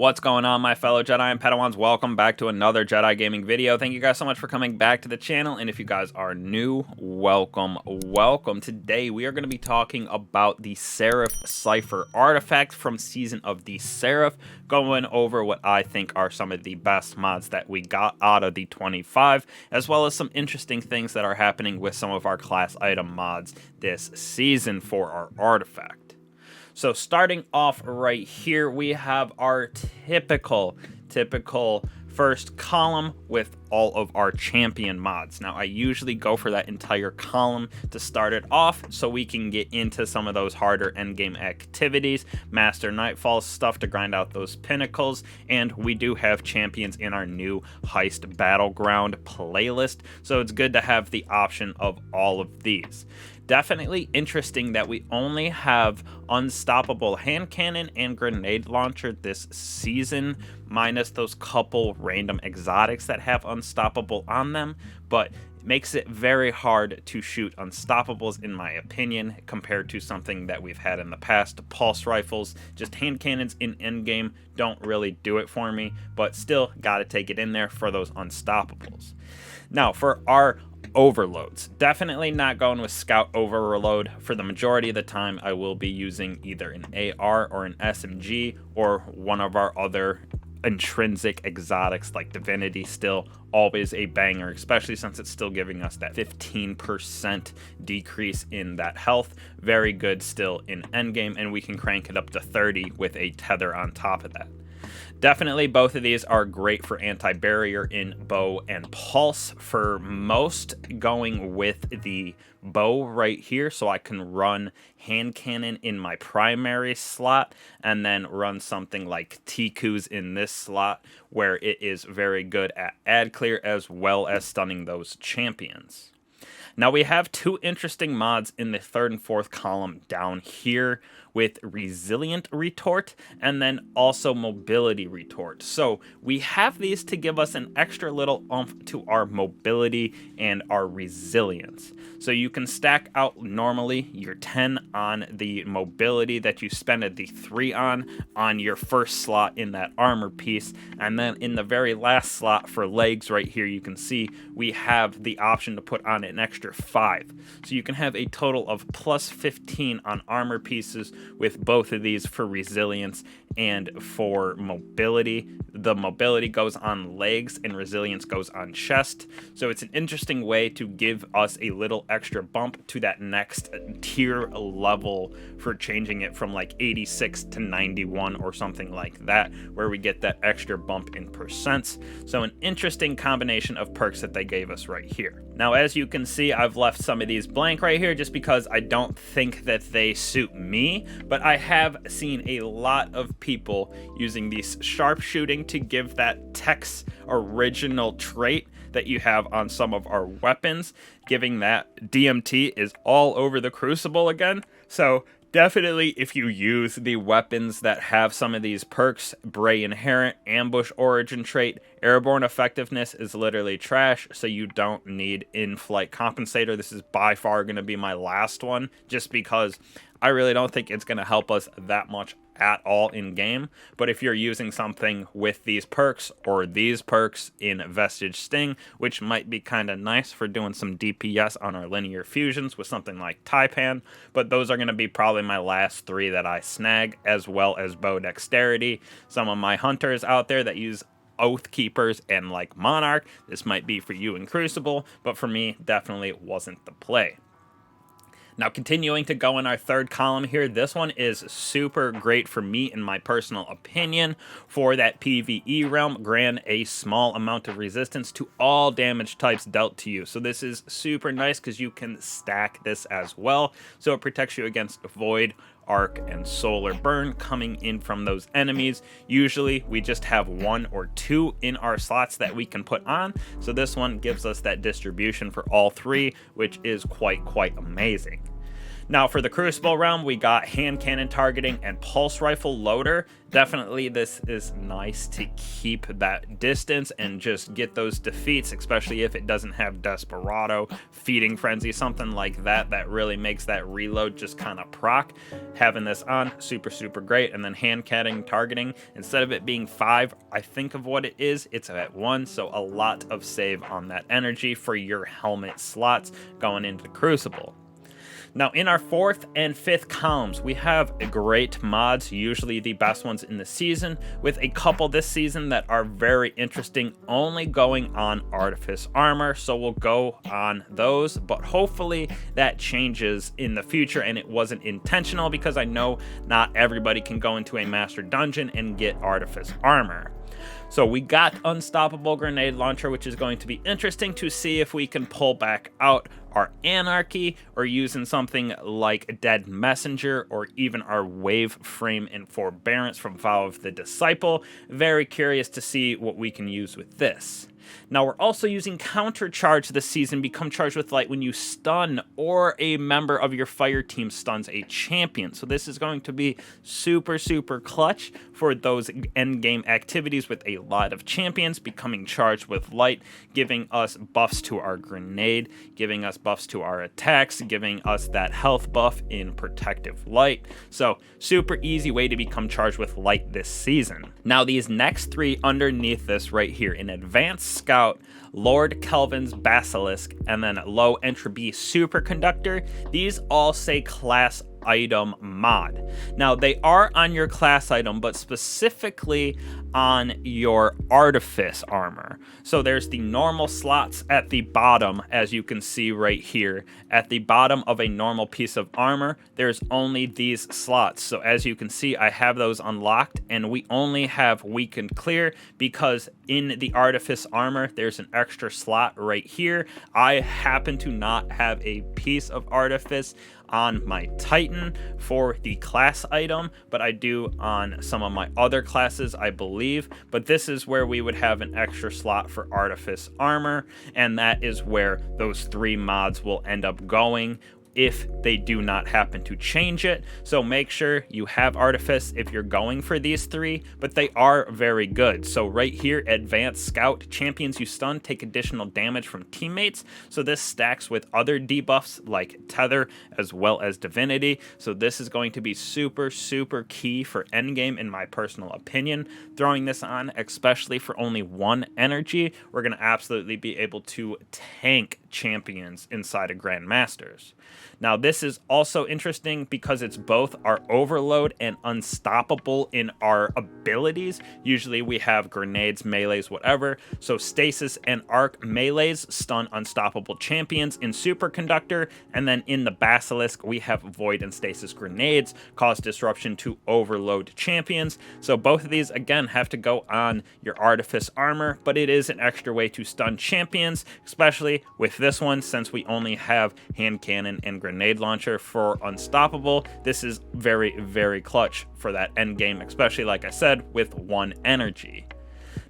What's going on, my fellow Jedi and Padawans? Welcome back to another Jedi gaming video. Thank you guys so much for coming back to the channel, and if you guys are new, welcome. Today we are going to be talking about the Seraph Cipher artifact from Season of the Seraph, going over what I think are some of the best mods that we got out of the 25, as well as some interesting things that are happening with some of our class item mods this season for our artifact. So starting off right here, we have our typical first column with all of our champion mods. Now, I usually go for that entire column to start it off so we can get into some of those harder endgame activities, Master Nightfall stuff to grind out those pinnacles, and we do have champions in our new Heist Battleground playlist, so it's good to have the option of all of these. Definitely interesting that we only have Unstoppable Hand Cannon and Grenade Launcher this season, minus those couple random exotics that have Unstoppable on them, but it makes it very hard to shoot Unstoppables in my opinion, compared to something that we've had in the past. Pulse Rifles, just hand cannons in endgame don't really do it for me, but still gotta take it in there for those Unstoppables. Now, for our overloads, definitely not going with Scout Overload. For the majority of the time, I will be using either an AR or an SMG or one of our other intrinsic exotics like Divinity. Still always a banger, especially since it's still giving us that 15% decrease in that health. Very good still in endgame, and we can crank it up to 30 with a tether on top of that. Definitely both of these are great for anti-barrier in bow and pulse. For most, going with the bow right here, so I can run hand cannon in my primary slot and then run something like Tiku's in this slot, where it is very good at ad clear as well as stunning those champions. Now we have two interesting mods in the third and fourth column down here, with Resilient Retort and then also Mobility Retort. So we have these to give us an extra little oomph to our mobility and our resilience. So you can stack out normally your 10 on the mobility that you spend the 3 on your first slot in that armor piece, and then in the very last slot for legs right here, you can see we have the option to put on an extra 5. So you can have a total of plus 15 on armor pieces with both of these for resilience and for mobility. The mobility goes on legs and resilience goes on chest. So it's an interesting way to give us a little extra bump to that next tier level for changing it from like 86 to 91 or something like that, where we get that extra bump in percents. So an interesting combination of perks that they gave us right here. Now, as you can see, I've left some of these blank right here just because I don't think that they suit me, but I have seen a lot of people using these sharpshooting to give that Tech's original trait that you have on some of our weapons, giving that DMT is all over the Crucible again. So definitely, if you use the weapons that have some of these perks, Bray Inherent, Ambush Origin Trait, Airborne Effectiveness is literally trash, so you don't need In-Flight Compensator. This is by far going to be my last one, just because I really don't think it's going to help us that much at all in game. But if you're using something with these perks or these perks in Vestige Sting, which might be kind of nice for doing some DPS on our linear fusions with something like Taipan, but those are going to be probably my last 3 that I snag, as well as Bow Dexterity. Some of my hunters out there that use Oath Keepers and like Monarch, this might be for you in Crucible, but for me, definitely wasn't the play. Now, continuing to go in our third column here, this one is super great for me, in my personal opinion, for that PvE realm. Grant a small amount of resistance to all damage types dealt to you. So this is super nice because you can stack this as well. So it protects you against Void, Arc, and Solar Burn coming in from those enemies. Usually we just have 1 or 2 in our slots that we can put on, so this one gives us that distribution for all 3, which is quite amazing. Now for the Crucible realm, we got hand cannon targeting and pulse rifle loader. Definitely this is nice to keep that distance and just get those defeats, especially if it doesn't have Desperado, Feeding Frenzy, something like that, that really makes that reload just kind of proc. Having this on, super great. And then hand cannon targeting, instead of it being 5, I think of what it is, it's at 1, so a lot of save on that energy for your helmet slots going into the Crucible. Now in our 4th and 5th columns, we have great mods, usually the best ones in the season, with a couple this season that are very interesting, only going on Artifice armor, so we'll go on those, but hopefully that changes in the future and it wasn't intentional, because I know not everybody can go into a master dungeon and get Artifice armor. So we got Unstoppable Grenade Launcher, which is going to be interesting to see if we can pull back out our Anarchy, or using something like Dead Messenger, or even our Wave Frame and Forbearance from Vow of the Disciple. Very curious to see what we can use with this. Now we're also using Counter Charge this season, become charged with light when you stun or a member of your fire team stuns a champion. So this is going to be super clutch for those endgame activities with a lot of champions becoming charged with light, giving us buffs to our grenade, giving us buffs to our attacks, giving us that health buff in protective light. So super easy way to become charged with light this season. Now these next 3 underneath this right here, in Advanced Scout, Lord Kelvin's Basilisk, and then Low Entropy Superconductor, these all say class item mod. Now they are on your class item, but specifically on your Artifice armor. So there's the normal slots at the bottom, as you can see right here. At the bottom of a normal piece of armor, there's only these slots. So as you can see, I have those unlocked, and we only have weakened clear because in the Artifice armor, there's an extra slot right here. I happen to not have a piece of Artifice on my Titan for the class item, but I do on some of my other classes, I believe. But this is where we would have an extra slot for Artifice armor, and that is where those 3 mods will end up going if they do not happen to change it. So make sure you have Artifice if you're going for these 3, but they are very good. So right here, Advanced Scout, champions you stun take additional damage from teammates. So this stacks with other debuffs like Tether as well as Divinity. So this is going to be super key for endgame in my personal opinion. Throwing this on, especially for only 1 energy, we're going to absolutely be able to tank champions inside of Grandmasters. Now this is also interesting because it's both our Overload and Unstoppable in our abilities. Usually we have grenades, melees, whatever. So Stasis and Arc melees stun unstoppable champions in Superconductor, and then in the Basilisk we have Void and Stasis grenades, cause disruption to Overload champions. So both of these again have to go on your Artifice armor, but it is an extra way to stun champions, especially with this one, since we only have hand cannon and grenade launcher for Unstoppable. This is very clutch for that end game, especially like I said, with 1 energy.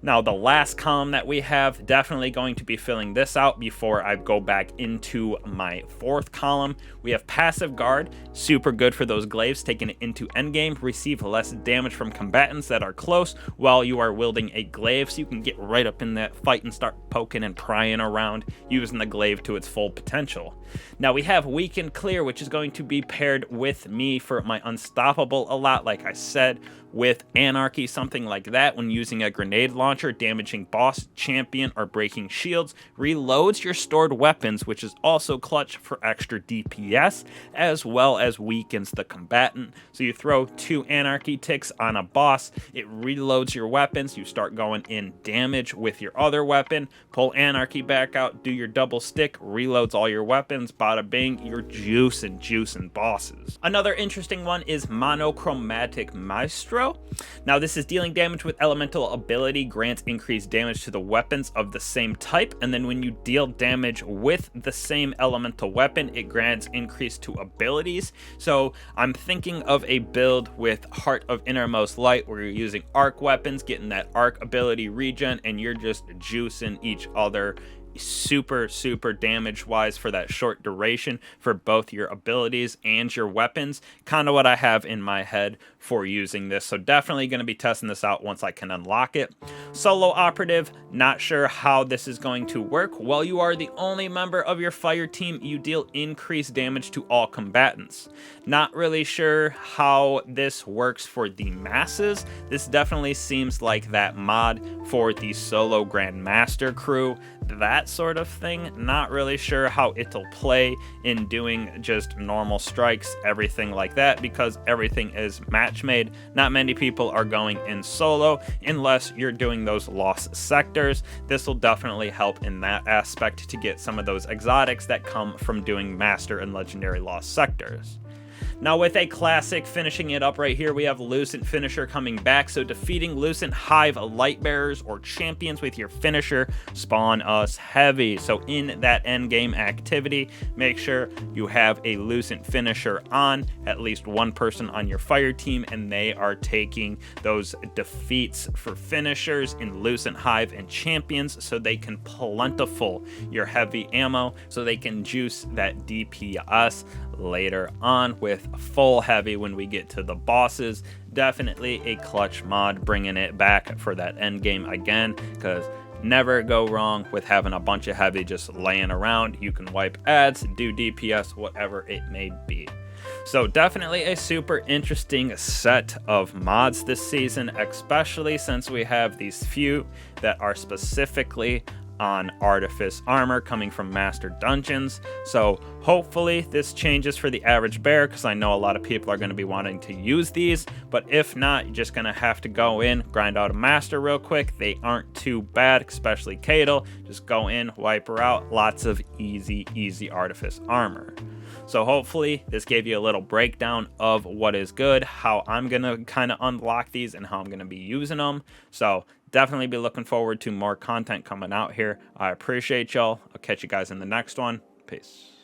Now the last column that we have, definitely going to be filling this out before I go back into my 4th column. We have Passive Guard, super good for those glaives, taking it into endgame. Receive less damage from combatants that are close while you are wielding a glaive, so you can get right up in that fight and start poking and prying around, using the glaive to its full potential. Now we have Weakened Clear, which is going to be paired with me for my Unstoppable a lot, like I said, with Anarchy, something like that. When using a grenade launcher, damaging boss, champion, or breaking shields, reloads your stored weapons, which is also clutch for extra DPS, as well as weakens the combatant. So you throw 2 Anarchy ticks on a boss, it reloads your weapons, you start going in damage with your other weapon, pull Anarchy back out, do your double stick, reloads all your weapons, bada bing, you're juicing bosses. Another interesting one is Monochromatic Maestro. Now this is dealing damage with elemental ability, grants increased damage to the weapons of the same type, and then when you deal damage with the same elemental weapon, it grants increase to abilities. So I'm thinking of a build with Heart of Innermost Light where you're using arc weapons, getting that arc ability regen, and you're just juicing each other super damage wise for that short duration for both your abilities and your weapons. Kind of what I have in my head for using this, so definitely going to be testing this out once I can unlock it. Solo operative, not sure how this is going to work. While you are the only member of your fire team, you deal increased damage to all combatants. Not really sure how this works for the masses. This definitely seems like that mod for the solo Grandmaster crew, that sort of thing. Not really sure how it'll play in doing just normal strikes, everything like that, because everything is match made. Not many people are going in solo unless you're doing those lost sectors. This will definitely help in that aspect to get some of those exotics that come from doing master and legendary lost sectors. Now with a classic finishing it up right here, we have Lucent Finisher coming back. So defeating Lucent Hive Lightbearers or champions with your finisher spawn us heavy. So in that end game activity, make sure you have a Lucent Finisher on, at least one person on your fire team, and they are taking those defeats for finishers in Lucent Hive and champions, so they can plentiful your heavy ammo, so they can juice that DPS later on with full heavy when we get to the bosses. Definitely a clutch mod, bringing it back for that end game again, because never go wrong with having a bunch of heavy just laying around. You can wipe ads, do DPS, whatever it may be. So definitely a super interesting set of mods this season, especially since we have these few that are specifically on Artifice armor coming from Master Dungeons. So hopefully this changes for the average bear, because I know a lot of people are going to be wanting to use these, but if not, you're just going to have to go in, grind out a master real quick. They aren't too bad, especially Cadle. Just go in, wipe her out. Lots of easy Artifice armor. So hopefully this gave you a little breakdown of what is good, how I'm going to kind of unlock these, and how I'm going to be using them. So definitely be looking forward to more content coming out here. I appreciate y'all. I'll catch you guys in the next one. Peace.